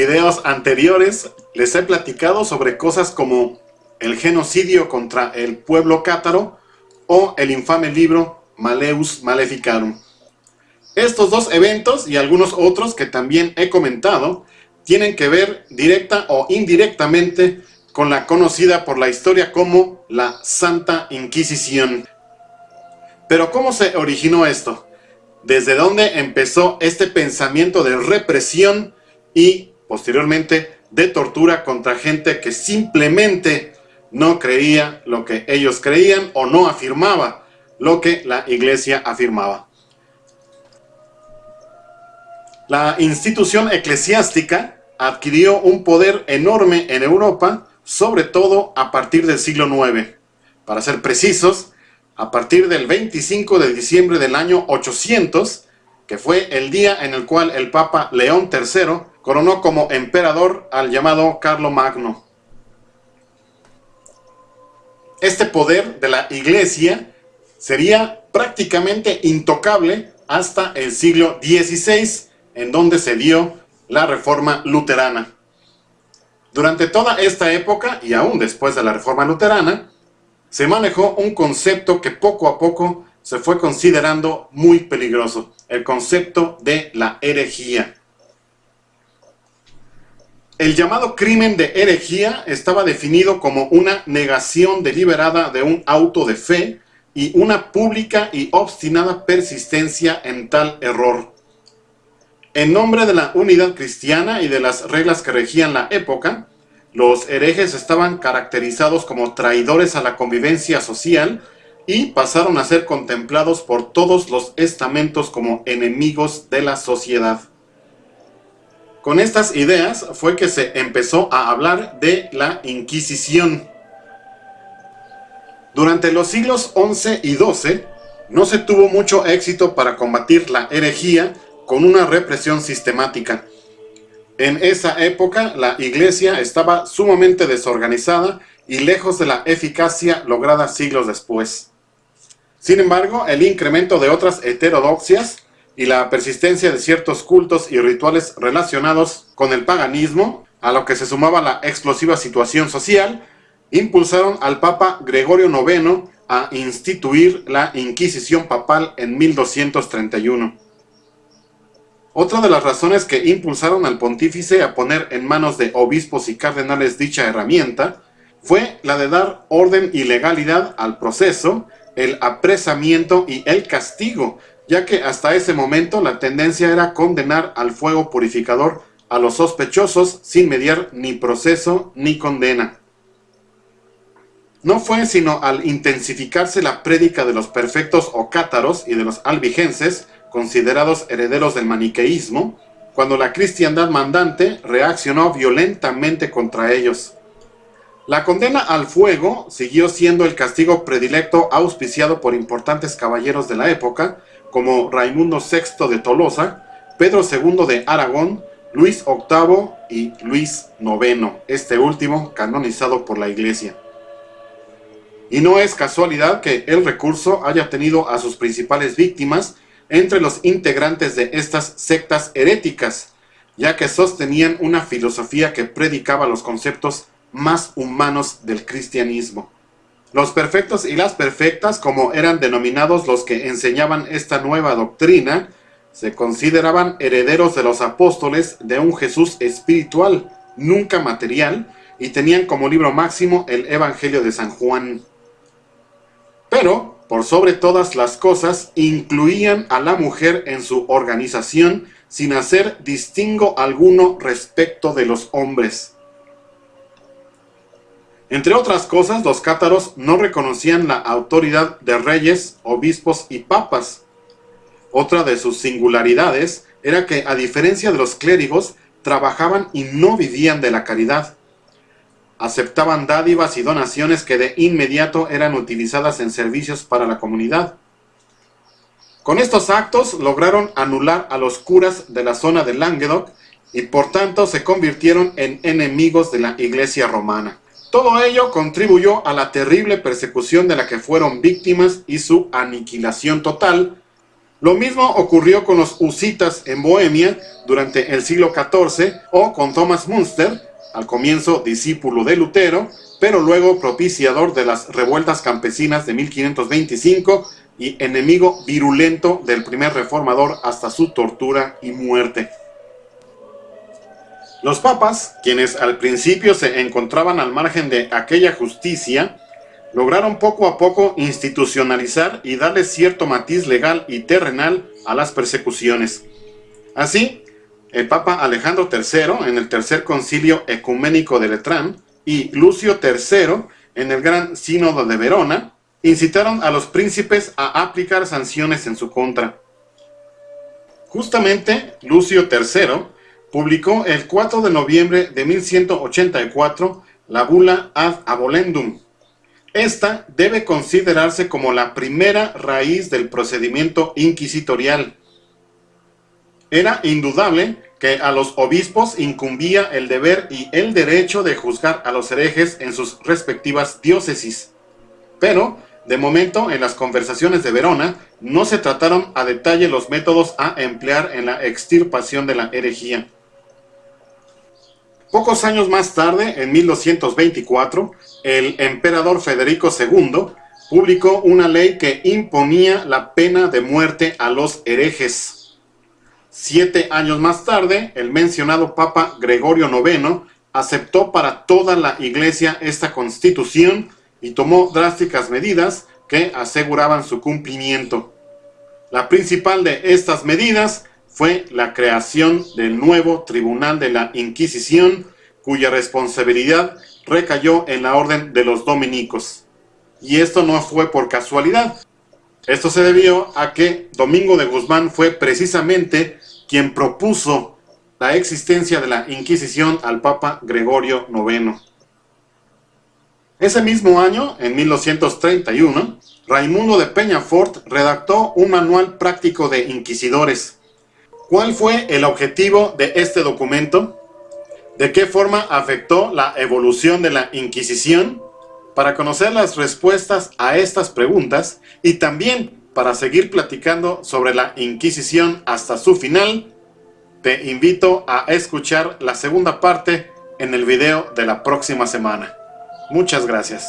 videos anteriores les he platicado sobre cosas como el genocidio contra el pueblo cátaro o el infame libro Malleus Maleficarum. Estos dos eventos y algunos otros que también he comentado tienen que ver directa o indirectamente con la conocida por la historia como la Santa Inquisición. Pero ¿cómo se originó esto? ¿Desde dónde empezó este pensamiento de represión y posteriormente de tortura contra gente que simplemente no creía lo que ellos creían o no afirmaba lo que la iglesia afirmaba? La institución eclesiástica adquirió un poder enorme en Europa, sobre todo a partir del siglo IX. Para ser precisos, a partir del 25 de diciembre del año 800, que fue el día en el cual el Papa León III coronó como emperador al llamado Carlomagno. Este poder de la Iglesia sería prácticamente intocable hasta el siglo XVI, en donde se dio la Reforma Luterana. Durante toda esta época, y aún después de la Reforma Luterana, se manejó un concepto que poco a poco se fue considerando muy peligroso, el concepto de la herejía. El llamado crimen de herejía estaba definido como una negación deliberada de un auto de fe y una pública y obstinada persistencia en tal error. En nombre de la unidad cristiana y de las reglas que regían la época, los herejes estaban caracterizados como traidores a la convivencia social y pasaron a ser contemplados por todos los estamentos como enemigos de la sociedad. Con estas ideas fue que se empezó a hablar de la Inquisición. Durante los siglos XI y XII no se tuvo mucho éxito para combatir la herejía con una represión sistemática. En esa época la iglesia estaba sumamente desorganizada y lejos de la eficacia lograda siglos después. Sin embargo, el incremento de otras heterodoxias y la persistencia de ciertos cultos y rituales relacionados con el paganismo, a lo que se sumaba la explosiva situación social, impulsaron al Papa Gregorio IX a instituir la Inquisición papal en 1231. Otra de las razones que impulsaron al pontífice a poner en manos de obispos y cardenales dicha herramienta fue la de dar orden y legalidad al proceso, el apresamiento y el castigo, ya que hasta ese momento la tendencia era condenar al fuego purificador a los sospechosos sin mediar ni proceso ni condena. No fue sino al intensificarse la prédica de los perfectos o cátaros y de los albigenses, considerados herederos del maniqueísmo, cuando la cristiandad mandante reaccionó violentamente contra ellos. La condena al fuego siguió siendo el castigo predilecto auspiciado por importantes caballeros de la época, como Raimundo VI de Tolosa, Pedro II de Aragón, Luis VIII y Luis IX, este último canonizado por la Iglesia. Y no es casualidad que el recurso haya tenido a sus principales víctimas entre los integrantes de estas sectas heréticas, ya que sostenían una filosofía que predicaba los conceptos más humanos del cristianismo. Los perfectos y las perfectas, como eran denominados los que enseñaban esta nueva doctrina, se consideraban herederos de los apóstoles de un Jesús espiritual, nunca material, y tenían como libro máximo el Evangelio de San Juan. Pero, por sobre todas las cosas, incluían a la mujer en su organización sin hacer distingo alguno respecto de los hombres. Entre otras cosas, los cátaros no reconocían la autoridad de reyes, obispos y papas. Otra de sus singularidades era que, a diferencia de los clérigos, trabajaban y no vivían de la caridad. Aceptaban dádivas y donaciones que de inmediato eran utilizadas en servicios para la comunidad. Con estos actos lograron anular a los curas de la zona de Languedoc y por tanto se convirtieron en enemigos de la Iglesia romana. Todo ello contribuyó a la terrible persecución de la que fueron víctimas y su aniquilación total, Lo mismo ocurrió con los husitas en Bohemia durante el siglo XIV o con Thomas Münster, al comienzo discípulo de Lutero, pero luego propiciador de las revueltas campesinas de 1525 y enemigo virulento del primer reformador hasta su tortura y muerte. Los papas, quienes al principio se encontraban al margen de aquella justicia, lograron poco a poco institucionalizar y darle cierto matiz legal y terrenal a las persecuciones. Así, el Papa Alejandro III en el Tercer Concilio Ecuménico de Letrán y Lucio III en el Gran Sínodo de Verona incitaron a los príncipes a aplicar sanciones en su contra. Justamente, Lucio III publicó el 4 de noviembre de 1184 la bula Ad Abolendum. Esta debe considerarse como la primera raíz del procedimiento inquisitorial. Era indudable que a los obispos incumbía el deber y el derecho de juzgar a los herejes en sus respectivas diócesis. Pero, de momento, en las conversaciones de Verona, no se trataron a detalle los métodos a emplear en la extirpación de la herejía. Pocos años más tarde, en 1224, el emperador Federico II publicó una ley que imponía la pena de muerte a los herejes. 7 años más tarde, el mencionado Papa Gregorio IX aceptó para toda la Iglesia esta constitución y tomó drásticas medidas que aseguraban su cumplimiento. La principal de estas medidas fue la creación del nuevo Tribunal de la Inquisición, cuya responsabilidad recayó en la orden de los dominicos. Y esto no fue por casualidad. Esto se debió a que Domingo de Guzmán fue precisamente quien propuso la existencia de la Inquisición al Papa Gregorio IX. Ese mismo año, en 1231, Raimundo de Peñafort redactó un manual práctico de inquisidores. ¿Cuál fue el objetivo de este documento? ¿De qué forma afectó la evolución de la Inquisición? Para conocer las respuestas a estas preguntas y también para seguir platicando sobre la Inquisición hasta su final, te invito a escuchar la segunda parte en el video de la próxima semana. Muchas gracias.